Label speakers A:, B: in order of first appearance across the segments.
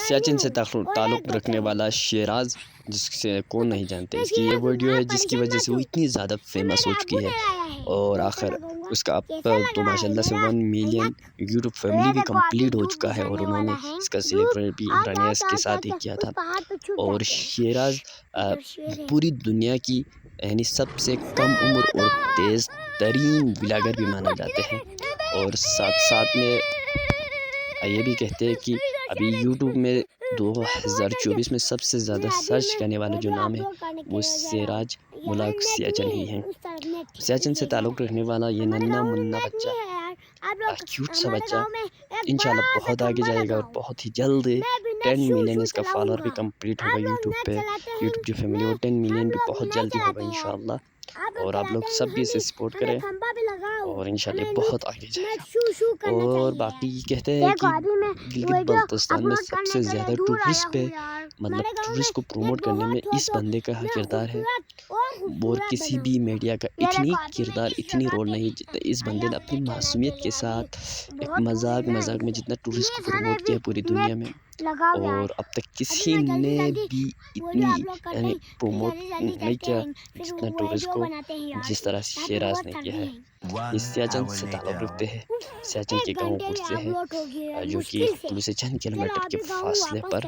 A: سیاچن سے تعلق رکھنے والا شیراز، جس سے کون نہیں جانتے، اس کی یہ ویڈیو ہے جس کی وجہ سے وہ اتنی زیادہ فیمس ہو چکی ہے، اور آخر اس کا اب تو ماشاء اللہ سے 1 ملین یوٹیوب فیملی بھی کمپلیٹ ہو چکا ہے، اور انہوں نے اس کا سیلیبریٹ بھی عمران یاس کے ساتھ ہی کیا تھا۔ اور شیراز پوری دنیا کی یعنی سب سے کم عمر اور تیز ترین بلاگر بھی مانا جاتے ہیں، اور ساتھ ساتھ میں یہ بھی کہتے ہیں کہ ابھی یوٹیوب میں 2024 میں سب سے زیادہ سرچ کرنے والا جو نام ہے وہ سیراج ملک سیاچن ہی ہیں۔ سیاچن سے تعلق رکھنے والا یہ ننا منا بچہ، کیوٹ سا بچہ، انشاءاللہ بہت آگے جائے گا، اور بہت ہی جلد 10 ملین اس کا فالوور بھی کمپلیٹ ہوگا یوٹیوب پہ، یوٹیوب جو فیملی، اور 10 ملین بھی بہت جلدی ہوگا انشاءاللہ، اور آپ لوگ سب بھی اسے سپورٹ کریں، اور انشاءاللہ بہت آگے جائے گا۔ اور باقی کہتے ہیں کہ گلگت بلتستان میں سب سے زیادہ ٹورسٹ پہ ٹورسٹ کو پروموٹ کرنے میں اس بندے کا کردار ہے، اور کسی بھی میڈیا کا اتنی رول نہیں جتنا اس بندے نے اپنی معصومیت کے ساتھ ایک مذاق میں جتنا ٹورسٹ کو پروموٹ کیا پوری دنیا میں، اور اب تک کسی نے بھی اتنی یعنی پروموٹ نہیں کیا جتنا ٹورسٹ کو جس طرح شیراز نے کیا ہے۔ اس سیاچن سے تعلق رکھتے ہیں، سیاچن کے گاؤں اٹھتے ہیں جو کہ پل سے چند کلومیٹر کے فاصلے پر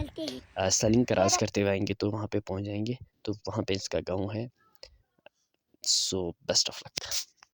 A: سلنگ کراس کرتے ہوئے آئیں گے تو وہاں پہ پہنچ جائیں گے، تو وہاں پہ اس کا گاؤں ہے۔ So best of look.